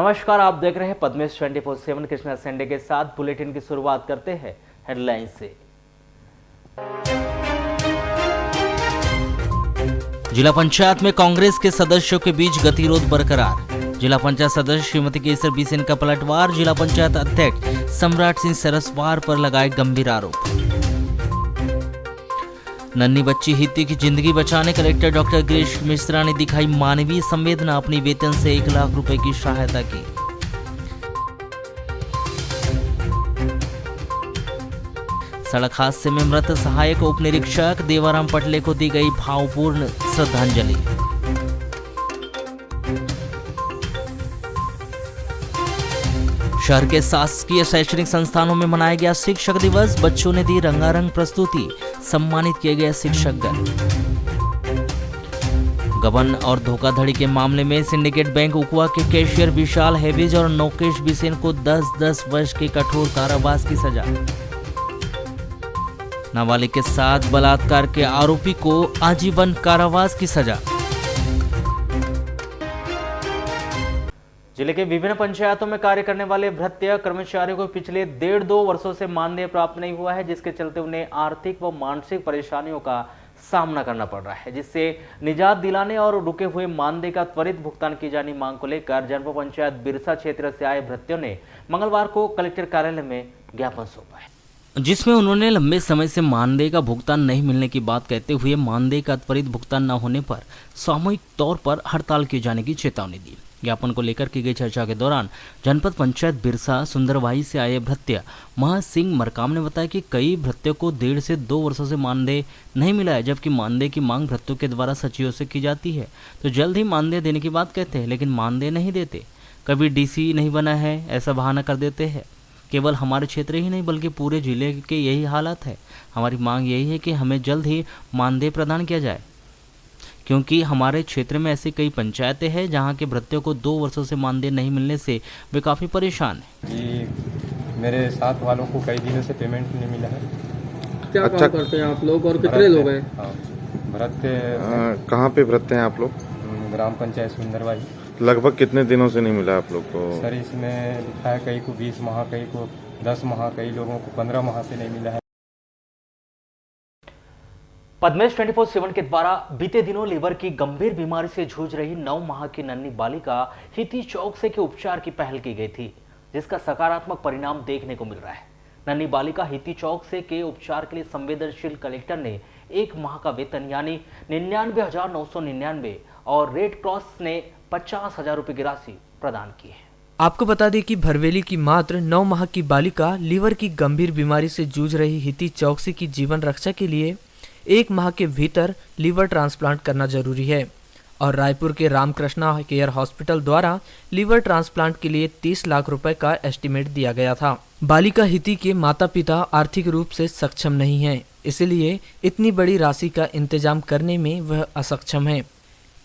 नमस्कार, आप देख रहे हैं पद्मेश 24/7 कृष्णा संडे के साथ। बुलेटिन की शुरुआत करते हैं हेडलाइन से। जिला पंचायत में कांग्रेस के सदस्यों के बीच गतिरोध बरकरार। जिला पंचायत सदस्य श्रीमती केसर बिसेन का पलटवार। जिला पंचायत अध्यक्ष सम्राट सिंह सरसवार पर लगाए गंभीर आरोप। नन्ही बच्ची हिती की जिंदगी बचाने कलेक्टर डॉक्टर गिरीश मिश्रा ने दिखाई मानवीय संवेदना। अपनी वेतन से 1 लाख रुपए की सहायता की। सड़क हादसे में मृत सहायक उप निरीक्षक देवाराम पटले को दी गई भावपूर्ण श्रद्धांजलि। शहर के शासकीय शैक्षणिक संस्थानों में मनाया गया शिक्षक दिवस। बच्चों ने दी रंगारंग प्रस्तुति। सम्मानित किए गए शिक्षकगण। गबन और धोखाधड़ी के मामले में सिंडिकेट बैंक उकुआ के कैशियर विशाल हेविज और नौकेश बिसेन को 10-10 वर्ष के कठोर कारावास की सजा। नाबालिग के साथ बलात्कार के आरोपी को आजीवन कारावास की सजा। जिले के विभिन्न पंचायतों में कार्य करने वाले भृत्य कर्मचारियों को पिछले 1.5-2 वर्षों से मानदेय प्राप्त नहीं हुआ है, जिसके चलते उन्हें आर्थिक व मानसिक परेशानियों का सामना करना पड़ रहा है, जिससे निजात दिलाने और रुके हुए मानदेय का त्वरित भुगतान की जानी मांग को लेकर जनपद पंचायत बिरसा क्षेत्र से आए भृत्यों ने मंगलवार को कलेक्टर कार्यालय में ज्ञापन सौंपा है, जिसमें उन्होंने लंबे समय से मानदेय का भुगतान नहीं मिलने की बात कहते हुए मानदेय का त्वरित भुगतान न होने पर सामूहिक तौर पर हड़ताल किए जाने की चेतावनी दी। ज्ञापन को लेकर की गई चर्चा के दौरान जनपद पंचायत बिरसा सुंदरवाही से आए भृत्य महा सिंह मरकाम ने बताया कि कई भृत्यों को 1.5 से 2 वर्षों से मानदेय नहीं मिला है, जबकि मानदेय की मांग भृत्यों के द्वारा सचिवों से की जाती है तो जल्द ही मानदेय देने की बात कहते हैं, लेकिन मानदेय नहीं देते। कभी डीसी नहीं बना है ऐसा बहाना कर देते हैं। केवल हमारे क्षेत्र ही नहीं बल्कि पूरे जिले के यही हालात है। हमारी मांग यही है कि हमें जल्द ही मानदेय प्रदान किया जाए, क्योंकि हमारे क्षेत्र में ऐसी कई पंचायतें हैं जहां के भृत्यों को 2 वर्षों से मानदेय नहीं मिलने से वे काफ़ी परेशान हैं। जी, मेरे साथ वालों को कई दिनों से पेमेंट नहीं मिला है। क्या काम करते हैं आप लोग और कितने लोग हैं? हाँ, भृत्य। कहाँ पे भृत्य हैं आप लोग? ग्राम पंचायत सुंदरवाही। लगभग कितने दिनों से नहीं मिला आप लोग को? सर, इसमें लिखा है कई को 20 माह, कई को 10 माह, कई लोगों को 15 माह से नहीं मिला है। पद्मेश 24/7 के द्वारा बीते दिनों लीवर की गंभीर बीमारी से जूझ रही 9 माह की नन्ही बालिका हिती चौकसे के उपचार की पहल की गई थी, जिसका सकारात्मक परिणाम देखने को मिल रहा है। नन्ही बालिका हिती चौकसे के उपचार के लिए संवेदनशील कलेक्टर ने 1 माह का वेतन यानी 99,999 और रेड क्रॉस ने 50,000 रुपए की राशि प्रदान की है। आपको बता दें कि भरवेली की मात्र 9 माह की बालिका लीवर की गंभीर बीमारी से जूझ रही हिती चौकसी की जीवन रक्षा के लिए 1 माह के भीतर लीवर ट्रांसप्लांट करना जरूरी है और रायपुर के रामकृष्णा केयर हॉस्पिटल द्वारा लीवर ट्रांसप्लांट के लिए 30 लाख रुपए का एस्टीमेट दिया गया था। बालिका हिती के माता पिता आर्थिक रूप से सक्षम नहीं हैं, इसलिए इतनी बड़ी राशि का इंतजाम करने में वह असक्षम है।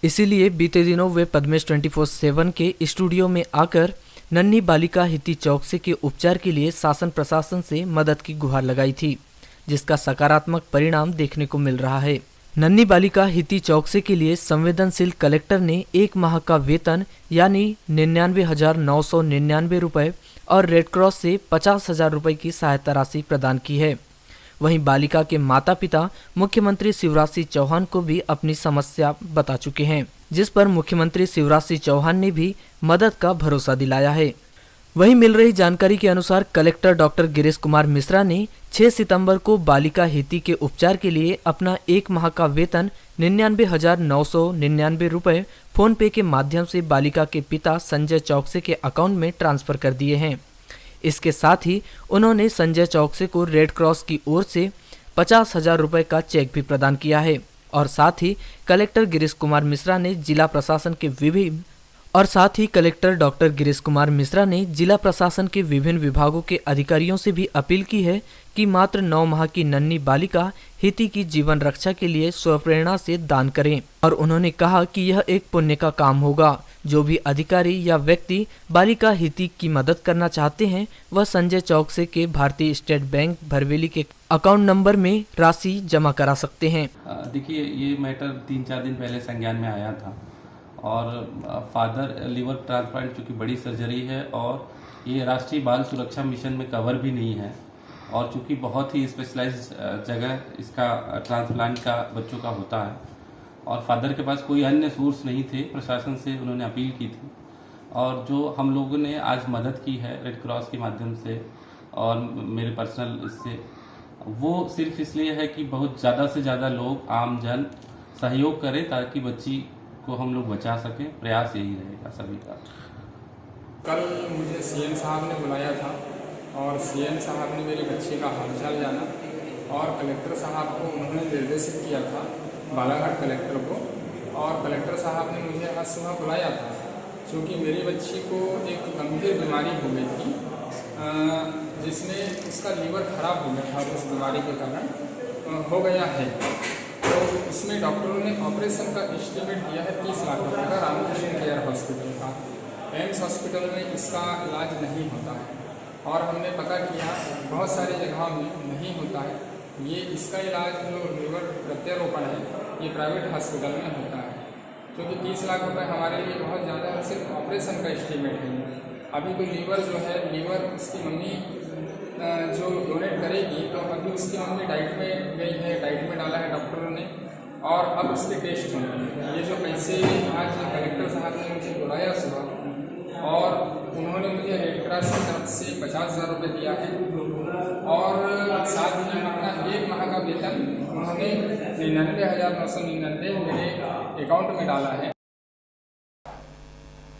इसीलिए बीते दिनों वे पद्मेश 24/7 के स्टूडियो में आकर नन्ही बालिका हिती चौकसे के उपचार के लिए शासन प्रशासन से मदद की गुहार लगाई थी, जिसका सकारात्मक परिणाम देखने को मिल रहा है। नन्ही बालिका हिती चौकसे के लिए संवेदनशील कलेक्टर ने 1 माह का वेतन यानी 99,999 रुपए और रेड क्रॉस से 50,000 रुपए की सहायता राशि प्रदान की है। वहीं बालिका के माता पिता मुख्यमंत्री शिवराज सिंह चौहान को भी अपनी समस्या बता चुके हैं, जिस पर मुख्यमंत्री शिवराज सिंह चौहान ने भी मदद का भरोसा दिलाया है। वहीं मिल रही जानकारी के अनुसार कलेक्टर डॉक्टर गिरीश कुमार मिश्रा ने 6 सितंबर को बालिका हिती के उपचार के लिए अपना 1 माह का वेतन 99,999 रुपए फोन पे के माध्यम से बालिका के पिता संजय चौकसे के अकाउंट में ट्रांसफर कर दिए हैं। इसके साथ ही उन्होंने संजय चौकसे को रेड क्रॉस की ओर से 50,000 रुपए का चेक भी प्रदान किया है और साथ ही कलेक्टर गिरीश कुमार मिश्रा ने जिला प्रशासन के विभिन्न जिला प्रशासन के विभिन्न विभागों के अधिकारियों से भी अपील की है कि मात्र 9 माह की नन्ही बालिका हिती की जीवन रक्षा के लिए स्वप्रेरणा से दान करें और उन्होंने कहा कि यह एक पुण्य का काम होगा। जो भी अधिकारी या व्यक्ति बालिका हिती की मदद करना चाहते हैं वह संजय चौकसे के भारतीय स्टेट बैंक भरवेली के अकाउंट नंबर में राशि जमा करा सकते हैं। देखिए, ये मैटर 3-4 दिन पहले संज्ञान में आया था और फादर लिवर ट्रांसप्लांट चूँकि बड़ी सर्जरी है और ये राष्ट्रीय बाल सुरक्षा मिशन में कवर भी नहीं है और चूँकि बहुत ही स्पेशलाइज्ड जगह इसका ट्रांसप्लांट का बच्चों का होता है और फादर के पास कोई अन्य सोर्स नहीं थे, प्रशासन से उन्होंने अपील की थी और जो हम लोगों ने आज मदद की है रेड क्रॉस के माध्यम से और मेरे पर्सनल इससे, वो सिर्फ इसलिए है कि बहुत ज़्यादा से ज़्यादा लोग आम जन सहयोग करें ताकि बच्ची को हम लोग बचा सकें। प्रयास यही रहेगा सभी का। कल मुझे सीएम साहब ने बुलाया था और सीएम साहब ने मेरी बच्ची का हालचाल जाना और कलेक्टर साहब को उन्होंने निर्देशित किया था, बालाघाट कलेक्टर को, और कलेक्टर साहब ने मुझे आज सुबह बुलाया था क्योंकि मेरी बच्ची को एक गंभीर बीमारी हो गई थी जिसमें उसका लीवर खराब हो गया था, उस बीमारी के कारण हो गया है। तो उसमें डॉक्टरों ने ऑपरेशन का एस्टिमेट दिया है 30 लाख रुपये का रामकृष्ण केयर हॉस्पिटल का। एम्स हॉस्पिटल में इसका इलाज नहीं होता है और हमने पता किया बहुत सारी जगहों में नहीं होता है। ये इसका इलाज जो लीवर प्रत्यारोपण है ये प्राइवेट हॉस्पिटल में होता है क्योंकि 30 लाख रुपए हमारे लिए बहुत ज़्यादा है, सिर्फ ऑपरेशन का एस्टिमेट है। अभी तो लीवर जो है, लीवर उसकी मम्मी जो डोनेट करेगी तो अभी उसकी मम्मी डाइट में गई है, डाइट में डाला है डॉक्टरों ने और अब उसके टेस्ट होंगे। ये जो पैसे आज कलेक्टर साहब ने मुझे बुलाया सुबह और उन्होंने मुझे रेड क्रॉस की तरफ से 50,000 रुपये दिया है और साथ ही अपना 1 माह का वेतन उन्होंने 99,999 मेरे अकाउंट में डाला है।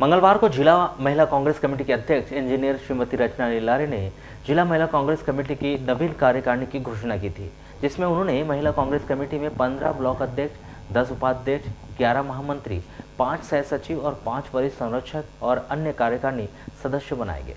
मंगलवार को जिला महिला कांग्रेस कमेटी के अध्यक्ष इंजीनियर श्रीमती रचना लीलारे ने जिला महिला कांग्रेस कमेटी की नवीन कार्यकारिणी की घोषणा की थी, जिसमें उन्होंने महिला कांग्रेस कमेटी में 15 ब्लॉक अध्यक्ष, 10 उपाध्यक्ष, 11 महामंत्री, 5 सह सचिव और 5 वरिष्ठ संरक्षक और अन्य कार्यकारिणी सदस्य बनाए गए,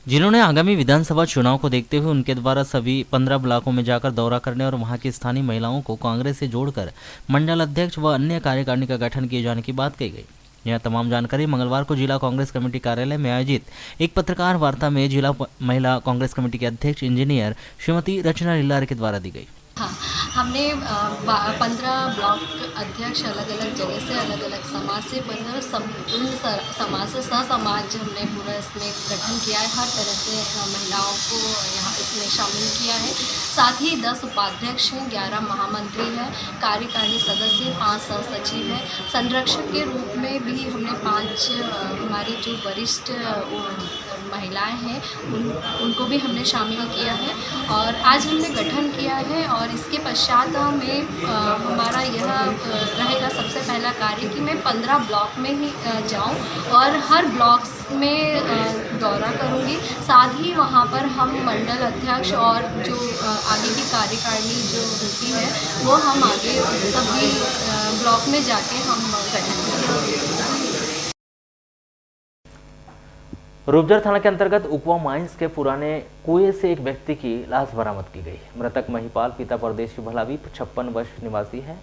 जिन्होंने आगामी विधानसभा चुनाव को देखते हुए उनके द्वारा सभी 15 ब्लॉकों में जाकर दौरा करने और वहां की स्थानीय महिलाओं को कांग्रेस से जोड़कर मंडल अध्यक्ष व अन्य कार्यकारिणी का गठन किए जाने की बात कही गई। यह तमाम जानकारी मंगलवार को जिला कांग्रेस कमेटी कार्यालय में आयोजित एक पत्रकार वार्ता में जिला महिला कांग्रेस कमेटी के अध्यक्ष इंजीनियर श्रीमती रचना लीलारे के द्वारा दी गई। हाँ, हमने 15 ब्लॉक अध्यक्ष अलग अलग जगह से, अलग अलग समाज से, 15 समाज से समाज हमने पूरा इसमें गठन किया है। हर तरह से महिलाओं को यहाँ इसमें शामिल किया है। साथ ही 10 उपाध्यक्ष हैं, 11 महामंत्री हैं, कार्यकारिणी सदस्य 5 सह सचिव हैं। संरक्षक के रूप में भी हमने 5 हमारी जो वरिष्ठ महिलाएं हैं उनको भी हमने शामिल किया है और आज हमने गठन किया है। और इसके पश्चात में हमारा यह रहेगा सबसे पहला कार्य कि मैं 15 ब्लॉक में ही जाऊं और हर ब्लॉक में दौरा करूंगी। साथ ही वहां पर हम मंडल अध्यक्ष और जो आगे की कार्यकारिणी जो होती है वो हम आगे सभी ब्लॉक में जाके हम गठन करेंगे। रूपजर थाना के अंतर्गत उकवा माइंस के पुराने कुएं से एक व्यक्ति की लाश बरामद की गई। मृतक महिपाल पिता परदेशी भलावी 56 वर्ष निवासी है।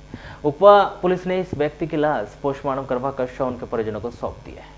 उकवा पुलिस ने इस व्यक्ति की लाश पोस्टमार्टम करवाकर शव उनके परिजनों को सौंप दिया है।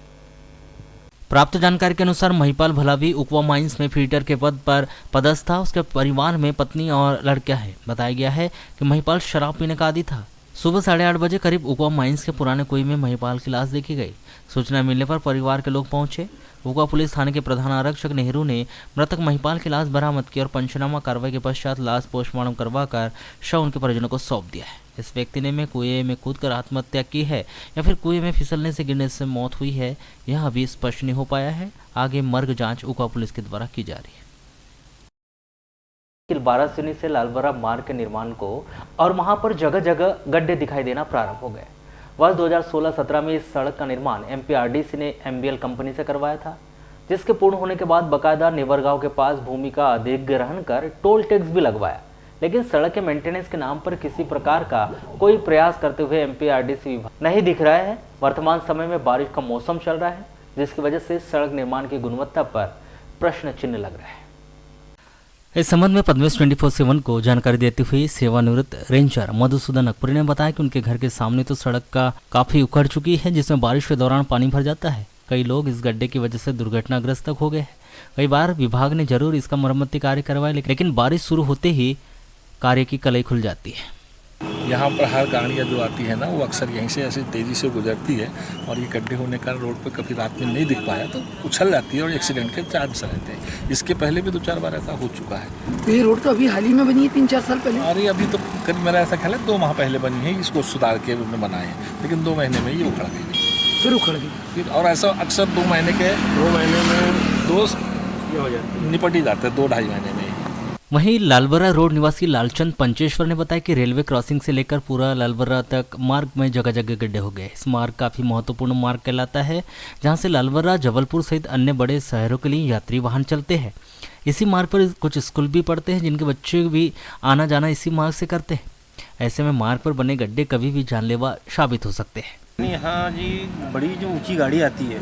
प्राप्त जानकारी के अनुसार महिपाल भलावी उकवा माइंस में फीडर के पद पर पदस्थ था। उसके परिवार में पत्नी और लड़का है। बताया गया है कि महिपाल शराब पीने का आदी था। सुबह 8:30 बजे करीब उकवा माइंस के पुराने कुएं में महिपाल की लाश देखी गई। सूचना मिलने पर परिवार के लोग पहुंचे। उकवा पुलिस थाने के प्रधान आरक्षक नेहरू ने मृतक महिपाल की लाश बरामद की और पंचनामा कार्रवाई के पश्चात लाश पोस्टमार्टम करवाकर शव उनके परिजनों को सौंप दिया है। इस व्यक्ति ने कुएं में कूदकर आत्महत्या की है या फिर कुएं में फिसलने से गिरने से मौत हुई है, यह अभी स्पष्ट नहीं हो पाया है। आगे मर्ग जांच उकवा पुलिस के द्वारा की जा रही है। बारासिनी से लालबरा मार्ग के निर्माण को और वहां पर जगह जगह गड्ढे दिखाई देना प्रारंभ हो गए। वर्ष 2016-17 में इस सड़क का निर्माण एमपीआरडीसी ने एमबीएल कंपनी से करवाया था, जिसके पूर्ण होने के बाद बकायदा नेवरगांव के पास भूमि का अधिग्रहण कर टोल टैक्स भी लगवाया। लेकिन सड़क के मेंटेनेंस के नाम पर किसी प्रकार का कोई प्रयास करते हुए एमपीआरडीसी विभाग नहीं दिख रहा है। वर्तमान समय में बारिश का मौसम चल रहा है, जिसकी वजह से सड़क निर्माण की गुणवत्ता पर प्रश्न चिन्ह लग रहा है। इस संबंध में पद्मेश 24/7 को जानकारी देते हुए सेवानिवृत्त रेंजर मधुसूदन अकबरी ने बताया कि उनके घर के सामने तो सड़क का काफी उखड़ चुकी है, जिसमें बारिश के दौरान पानी भर जाता है। कई लोग इस गड्ढे की वजह से दुर्घटनाग्रस्त तक हो गए हैं। कई बार विभाग ने जरूर इसका मरम्मती कार्य करवाया, लेकिन बारिश शुरू होते ही कार्य की कलई खुल जाती है। यहाँ पर हर गाड़ियाँ जो आती है ना वो अक्सर यहीं से ऐसे तेज़ी से गुजरती है और ये गड्ढे होने का रोड पर कभी रात में नहीं दिख पाया तो उछल जाती है और एक्सीडेंट के चांस रहते हैं। इसके पहले भी 2-4 बार ऐसा हो चुका है। तो ये रोड तो अभी हाल ही में बनी है 3-4 साल पहले? अरे अभी तो करीब मेरा ऐसा ख्याल है 2 माह पहले बनी है, इसको सुधार के में बनाए हैं, लेकिन 2 महीने में ये उखड़ गई। फिर उखड़ गई फिर और ऐसा अक्सर 2 महीने में दोस्त निपट ही जाते हैं 2-2.5 महीने में। वहीं लालबर्रा रोड निवासी लालचंद पंचेश्वर ने बताया कि रेलवे क्रॉसिंग से लेकर पूरा लालबर्रा तक मार्ग में जगह जगह गड्ढे हो गए। इस मार्ग काफ़ी महत्वपूर्ण मार्ग कहलाता है, जहां से लालबर्रा, जबलपुर सहित अन्य बड़े शहरों के लिए यात्री वाहन चलते हैं। इसी मार्ग पर कुछ स्कूल भी पढ़ते हैं, जिनके बच्चे भी आना जाना इसी मार्ग से करते हैं। ऐसे में मार्ग पर बने गड्ढे कभी भी जानलेवा साबित हो सकते हैं। यहाँ जी बड़ी जो ऊँची गाड़ी आती है,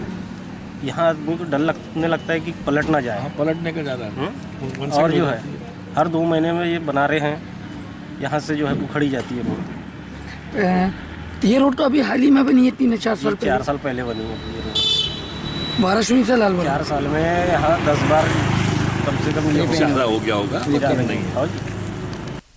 यहाँ आदमी को डर लगने लगता है कि पलट ना जाए। पलटने का ज़्यादा और जो है हर 2 महीने में ये बना रहे हैं, यहाँ से जो है उखड़ी जाती है रोड। ये रोड तो अभी हाल ही में बनी है 3-4 साल पहले? 4 साल पहले बनी है ये रोड। 12 से लालबर्रा 4 साल में यहाँ 10 बार कम से कम ज़्यादा हो गया होगा।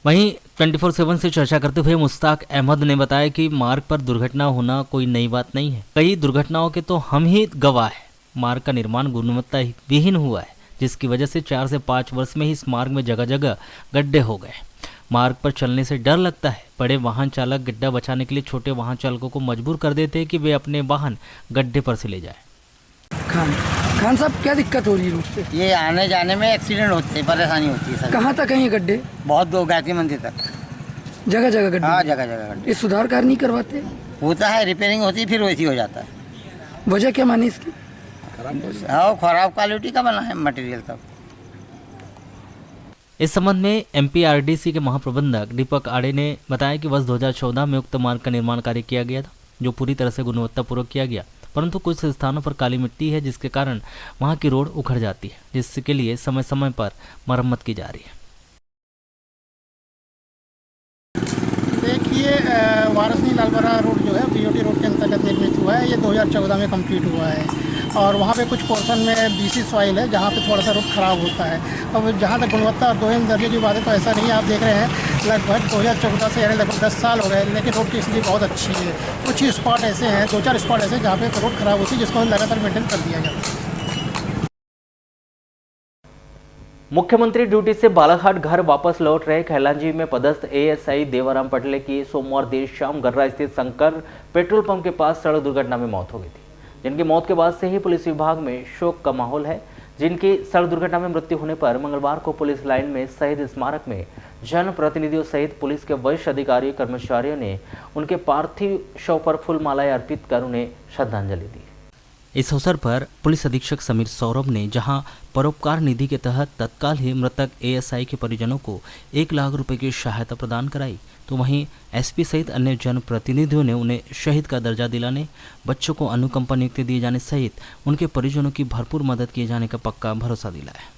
वहीं 24/7 से चर्चा करते हुए मुश्ताक अहमद ने बताया कि मार्ग पर दुर्घटना होना कोई नई बात नहीं है। कई दुर्घटनाओं के तो हम ही गवाह हैं। मार्ग का निर्माण गुणवत्ता विहीन हुआ है, जिसकी वजह से 4 से 5 वर्ष में ही इस मार्ग में जगह जगह गड्ढे हो गए। मार्ग पर चलने से डर लगता है। बड़े वाहन चालक गड्ढा बचाने के लिए छोटे वाहन चालकों को मजबूर कर देते हैं कि वे अपने वाहन गड्ढे पर से ले जाएं। खान साहब, क्या दिक्कत हो रही है रोड पे? ये आने जाने में एक्सीडेंट होते हैं, परेशानी होती है सर। कहाँ तक है ये गड्ढे? बहुत दूर गायत्री मंदिर तक, जगह जगह गड्ढे? हाँ, जगह जगह गड्ढे। ये सुधार कार्य नहीं करवाते? होता है, रिपेयरिंग होती है, फिर वैसी हो जाता है। वजह क्या मानी इसकी? हाँ, खराब क्वालिटी का बना है मटेरियल सब। इस संबंध में एमपीआरडीसी के महाप्रबंधक दीपक आड़े ने बताया कि वर्ष 2014 में उक्त मार्ग का निर्माण कार्य किया गया था, जो पूरी तरह से गुणवत्तापूर्वक किया गया, परंतु कुछ स्थानों पर काली मिट्टी है, जिसके कारण वहां की रोड उखड़ जाती है, जिसके लिए समय समय पर मरम्मत की जा रही है। देखिए, वाराणसी लालबर्रा रोड जो है बीओटी रोड के अंतर्गत निर्मित हुआ है। ये 2014 में कंप्लीट हुआ है और वहाँ पे कुछ पोर्शन में बीसी सॉइल है, जहाँ पे थोड़ा सा रोड खराब होता है। अब जहाँ तक गुणवत्ता और 2M दर्जे की बात है तो ऐसा नहीं है। आप देख रहे हैं लगभग 2014 से यानी लगभग 10 साल हो गए, लेकिन रोड की स्थिति बहुत अच्छी है। कुछ ही स्पॉट ऐसे हैं, 2-4 स्पॉट ऐसे जहाँ पे रोड खराब होती है, जिसको लगातार मेंटेन कर दिया जाता है। मुख्यमंत्री ड्यूटी से बालाघाट घर वापस लौट रहे खैलांजी में पदस्थ एएसआई देवाराम पटले की सोमवार देर शाम गर्रा स्थित शंकर पेट्रोल पंप के पास सड़क दुर्घटना में मौत हो गई थी, जिनकी मौत के बाद से ही पुलिस विभाग में शोक का माहौल है। जिनकी सड़क दुर्घटना में मृत्यु होने पर मंगलवार को पुलिस लाइन में शहीद स्मारक में जनप्रतिनिधियों सहित पुलिस के वरिष्ठ अधिकारी कर्मचारियों ने उनके पार्थिव शव पर फूलमालाएं अर्पित कर उन्हें श्रद्धांजलि दी। इस अवसर पर पुलिस अधीक्षक समीर सौरभ ने जहां परोपकार निधि के तहत तत्काल ही मृतक एएसआई के परिजनों को 1 लाख रुपए की सहायता प्रदान कराई, तो वहीं एसपी सहित अन्य जनप्रतिनिधियों ने उन्हें शहीद का दर्जा दिलाने, बच्चों को अनुकंपा नियुक्ति दिए जाने सहित उनके परिजनों की भरपूर मदद किए जाने का पक्का भरोसा दिलाया।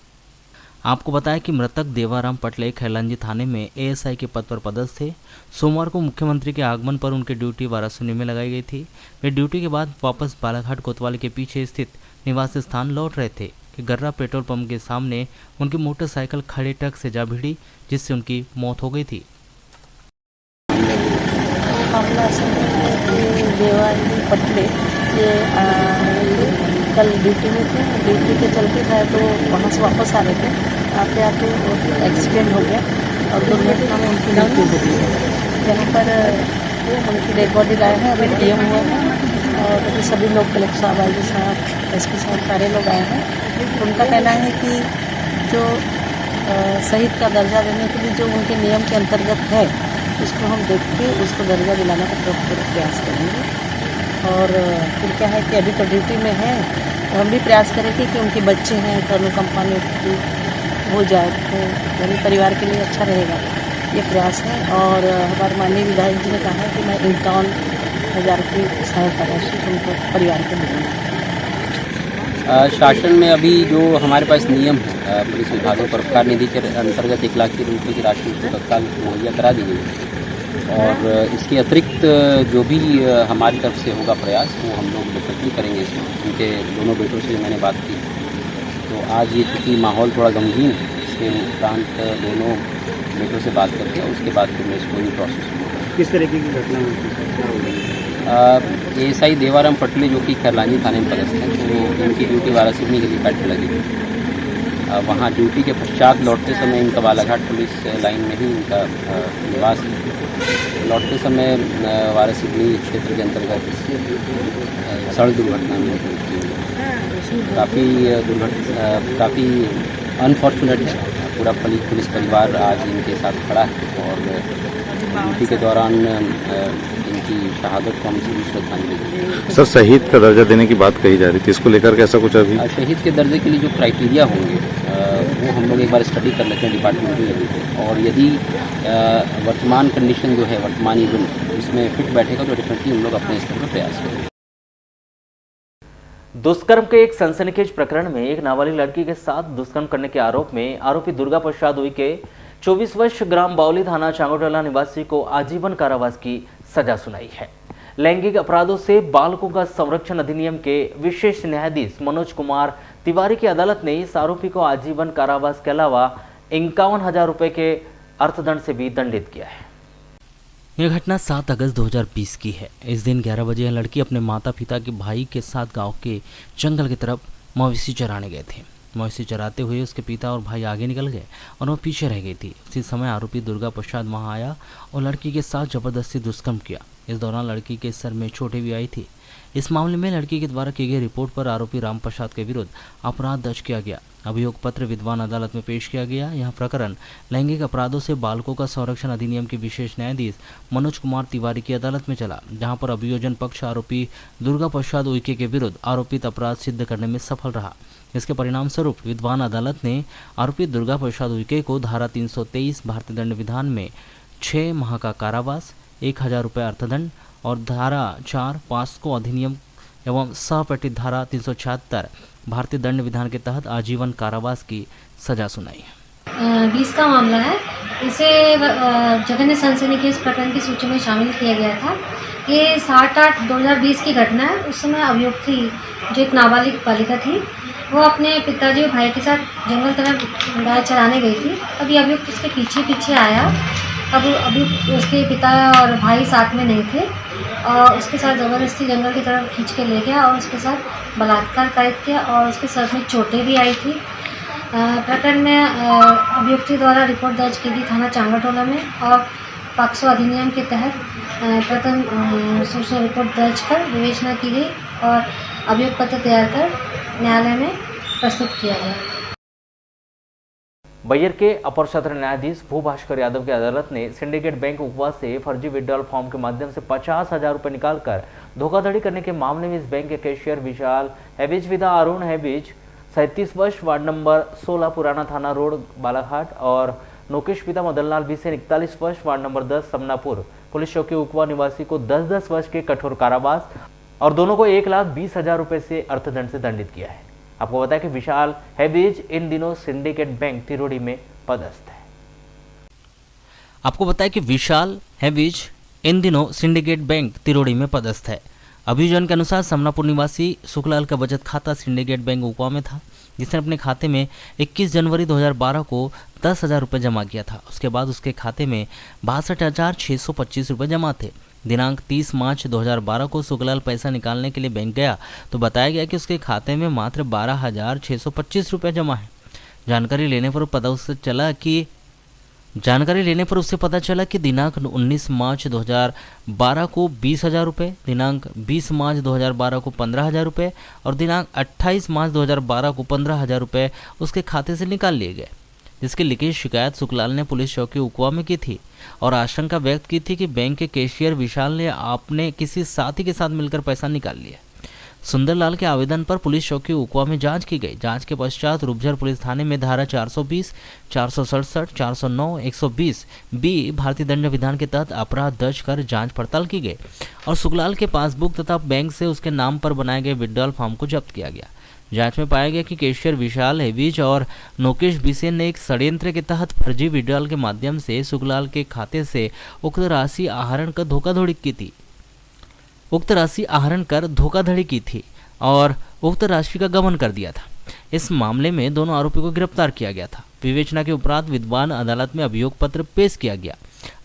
आपको बताया कि मृतक देवाराम पटले खैलांजी थाने में एएसआई के पद पर पदस्थ थे। सोमवार को मुख्यमंत्री के आगमन पर उनकी ड्यूटी वाराणसी में लगाई गई थी। वे ड्यूटी के बाद वापस बालाघाट कोतवाली के पीछे स्थित निवास स्थान लौट रहे थे कि गर्रा पेट्रोल पंप के सामने उनकी मोटरसाइकिल खड़े ट्रक से जा भिड़ी, जिससे उनकी मौत हो गई थी। मामला देवाराम पटले ये कल ड्यूटी में थे, ड्यूटी के चलते था तो वहाँ से वापस आ रहे थे, आते आते एक्सीडेंट हो गया और दुर्घटना में उनकी मृत्यु हो गई। यहाँ पर उनकी डेड बॉडी लाए हैं, अभी डीएम हुआ है और अभी सभी लोग कलेक्टर साहब, आईजी साहब, एसपी साहब सारे लोग आए हैं। उनका कहना है कि जो शहीद का दर्जा देने के लिए जो उनके नियम के अंतर्गत है, उसको हम देख के उसको दर्जा दिलाने का प्रयास करेंगे। और फिर क्या है कि अभी तो ड्यूटी में है, तो हम भी प्रयास करेंगे कि उनके बच्चे हैं तो अनुकंपा नियुक्ति हो जाए तो यानी परिवार के लिए अच्छा रहेगा, ये प्रयास है। और हमारे माननीय विधायक जी ने कहा है कि मैं 51,000 की सहायता राशि उनको परिवार को दूँगा। शासन में अभी जो हमारे पास नियम है पुलिस विभागों पर परोपकार निधि के अंतर्गत 1 लाख रुपये की राशि को तत्काल मुहैया करा दी गई है और इसके अतिरिक्त जो भी हमारी तरफ से होगा प्रयास वो हम लोग डेफिनेटली करेंगे। इसमें उनके दोनों बेटों से मैंने बात की तो आज ये चूँकि माहौल थोड़ा गमगीन है, इसके उपरांत दोनों बेटों से बात करके उसके बाद फिर मैं इसको इन प्रोसेस किस तरीके की घटना हुई? एएसआई देवाराम पटले जो कि खैरलानी थाने में पदस्थ हैं, तो इनकी ड्यूटी वारासिवनी हेलीपैड पर लगी थी। वहाँ ड्यूटी के पश्चात लौटते समय इनका बालाघाट पुलिस लाइन में ही इनका निवास है। लौटते समय वारासिवनी क्षेत्र के अंतर्गत सड़क दुर्घटना में काफ़ी अनफॉर्चुनेट है। पूरा पुलिस परिवार आज इनके साथ खड़ा है और ड्यूटी के दौरान इनकी शहादत को हम सभी श्रद्धांजलि देते। सर, शहीद का दर्जा देने की बात कही जा रही थी, इसको लेकर के ऐसा कुछ अभी? शहीद के दर्जे के लिए जो क्राइटेरिया होंगे वो हम लोग एक बार स्टडी कर लेते हैं डिपार्टमेंट लेवल पे, और यदि वर्तमान कंडीशन जो है, वर्तमान इवेंट इसमें फिट बैठेगा तो डेफिनेटली हम लोग अपने स्तर पर प्रयास करेंगे। दुष्कर्म के एक सनसनीखेज प्रकरण में एक नाबालिग लड़की के साथ दुष्कर्म करने के आरोप में आरोपी दुर्गा प्रसाद उइके 24 वर्ष ग्राम बावली थाना चांगोटोला निवासी को आजीवन कारावास की सजा सुनाई है। लैंगिक अपराधों से बालकों का संरक्षण अधिनियम के विशेष न्यायाधीश मनोज कुमार तिवारी की अदालत ने इस आरोपी को आजीवन कारावास के अलावा 51,000 रुपए के अर्थदंड से भी दंडित किया है। यह घटना 7 अगस्त 2020 की है। इस दिन 11 बजे यह लड़की अपने माता पिता के भाई के साथ गांव के जंगल की तरफ मवेशी चराने गए थे। मवेशी चराते हुए उसके पिता और भाई आगे निकल गए और वह पीछे रह गई थी। उसी समय आरोपी दुर्गा प्रसाद वहां आया और लड़की के साथ जबरदस्ती दुष्कर्म किया। इस दौरान लड़की के सर में चोटें भी आई थी। इस मामले में लड़की के द्वारा की गई रिपोर्ट पर आरोपी राम प्रसाद के विरुद्ध अपराध दर्ज किया गया। अभियोग पत्र विद्वान अदालत में पेश किया गया। यह प्रकरण लैंगिक अपराधों से बालकों का संरक्षण अधिनियम के विशेष न्यायाधीश मनोज कुमार तिवारी की अदालत में चला, जहां पर अभियोजन पक्ष आरोपी दुर्गा प्रसाद उइके के विरुद्ध आरोपित अपराध सिद्ध करने में सफल रहा। इसके परिणाम स्वरूप विद्वान अदालत ने आरोपी दुर्गा प्रसाद उइके को धारा 323 भारतीय दंड विधान में 6 माह का कारावास, 1,000 रुपये अर्थदंड और धारा 4 पास्को अधिनियम एवं सहपठित धारा 376 भारतीय दंड विधान के तहत आजीवन कारावास की सजा सुनाई है। 20 का मामला है। इसे जघन्य सनसनीखेज प्रकरण की सूची में शामिल किया गया था। ये 7/8/2020 की घटना है। उस समय अभियुक्ति जो एक नाबालिग बालिका थी, वो अपने पिताजी और भाई के साथ जंगल तरफ गाय चराने गई थी। तभी अभियुक्त उसके पीछे आया। अब अभियुक्त उसके पिता और भाई साथ में नहीं थे और उसके साथ ज़बरदस्ती जंगल की तरफ खींच के ले गया और उसके साथ बलात्कार कायद किया और उसके सर में चोटें भी आई थी। प्रकरण में अभियुक्ति द्वारा रिपोर्ट दर्ज की गई थाना चांगोटोला में और पाक्सो अधिनियम के तहत प्रथम सूचना रिपोर्ट दर्ज कर विवेचना की गई और अभियोग पत्र तैयार कर न्यायालय में प्रस्तुत किया गया। बय्यर के अपर सत्र न्यायाधीश भूभास्कर यादव की अदालत ने सिंडिकेट बैंक उपवा से फर्जी विड्रॉल फॉर्म के माध्यम से 50,000 रुपये निकालकर धोखाधड़ी करने के मामले में इस बैंक के कैशियर विशाल हैविज विदा अरुण हैविज 37 वर्ष वार्ड नंबर 16 पुराना थाना रोड बालाघाट और नोकेश पिता मदनलाल बिसेन 41 वर्ष वार्ड नंबर 10 समनापुर पुलिस चौकी उकवा निवासी को 10-10 वर्ष के कठोर कारावास और दोनों को 1,20,000 रुपये से अर्थदंड से दंडित किया है। आपको बताया कि विशाल हैविज इन दिनों सिंडिकेट बैंक तिरोड़ी में पदस्थ है। आपको बताया कि विशाल हैविज इन दिनों सिंडिकेट बैंक तिरोड़ी में पदस्थ है। अभियोजन के अनुसार समनापुर निवासी सुखलाल का बचत खाता सिंडिकेट बैंक उकवा में था, जिसने अपने खाते में 21 जनवरी 2012 को 10,000 रुपये जमा किया था। उसके बाद उसके खाते में 62,625 रुपये जमा थे। दिनांक 30 मार्च 2012 को सुखलाल पैसा निकालने के लिए बैंक गया तो बताया गया कि उसके खाते में मात्र 12,625 रुपये जमा है। जानकारी लेने पर उससे पता चला कि दिनांक 19 मार्च 2012 को 20,000 रुपये, दिनांक 20 मार्च 2012 को 15,000 रुपये और दिनांक 28 मार्च 2012 को 15,000 रुपये उसके खाते से निकाल लिए गए, जिसकी लिखित शिकायत सुखलाल ने पुलिस चौकी उकवा में की थी और आशंका व्यक्त की थी कि बैंक के कैशियर विशाल ने आपने किसी साथी के साथ मिलकर पैसा निकाल लिया। सुंदरलाल के आवेदन पर पुलिस चौकी उकवा में जांच की गई। जांच के पश्चात रूपझर पुलिस थाने में धारा 420, 467, 409, 120 बी भारतीय दंड विधान के तहत अपराध दर्ज कर जांच पड़ताल की गई और सुखलाल के पासबुक तथा बैंक से उसके नाम पर बनाए गए विड्रॉल फॉर्म को जब्त किया गया। जांच में पाया गया कि कैशियर विशाल हैविज और नोकेश बिसेन ने एक षड्यंत्र के तहत फर्जी विड्रॉल के माध्यम से सुखलाल के खाते से उक्त राशि आहरण कर धोखाधड़ी की थी और उक्त राशि का गबन कर दिया था। इस मामले में दोनों आरोपियों को गिरफ्तार किया गया था। विवेचना के उपरांत विद्वान अदालत में अभियोग पत्र पेश किया गया।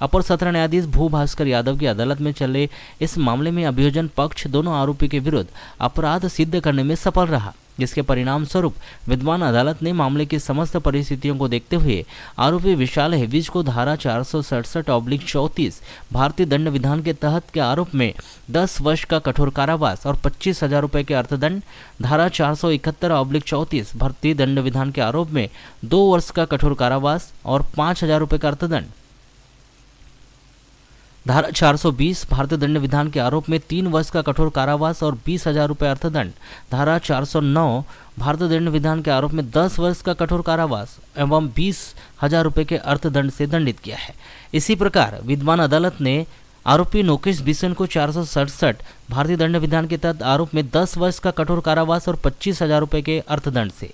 अपर सत्र न्यायाधीश भू भास्कर यादव की अदालत में चले इस मामले में अभियोजन पक्ष दोनों आरोपी के विरुद्ध अपराध सिद्ध करने में सफल रहा, जिसके परिणाम स्वरूप विद्वान अदालत ने मामले की समस्त परिस्थितियों को देखते हुए आरोपी विशाल हेविज को धारा 467/34 भारतीय दंड विधान के तहत के आरोप में 10 वर्ष का कठोर कारावास और 25,000 रुपये के अर्थदंड, धारा 471/34 भारतीय दंड विधान के आरोप में 2 वर्ष का कठोर कारावास और 5,000 रुपये का अर्थदंड, धारा 420 भारतीय दंड विधान के आरोप में 3 वर्ष का कठोर कारावास और 20,000 रुपये अर्थदंड, धारा 409 भारतीय दंड विधान के आरोप में 10 वर्ष का कठोर कारावास एवं 20,000 रुपये के अर्थदंड से दंडित किया है। इसी प्रकार विद्वान अदालत ने आरोपी नोकेश बिशन को 467 भारतीय दंड विधान के तहत आरोप में 10 वर्ष का कठोर कारावास और 25,000 रुपये के अर्थदंड से,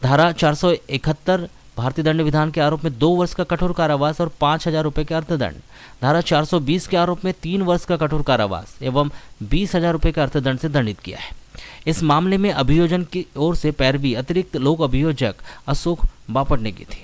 धारा 471 भारतीय दंड विधान के आरोप में 2 वर्ष का कठोर कारावास और 5,000 रुपये के अर्थदंड, धारा 420 के आरोप में 3 वर्ष का कठोर कारावास एवं 20,000 रुपये के अर्थदंड से दंडित किया है। इस मामले में अभियोजन की ओर से पैरवी अतिरिक्त लोक अभियोजक अशोक बापट ने की थी।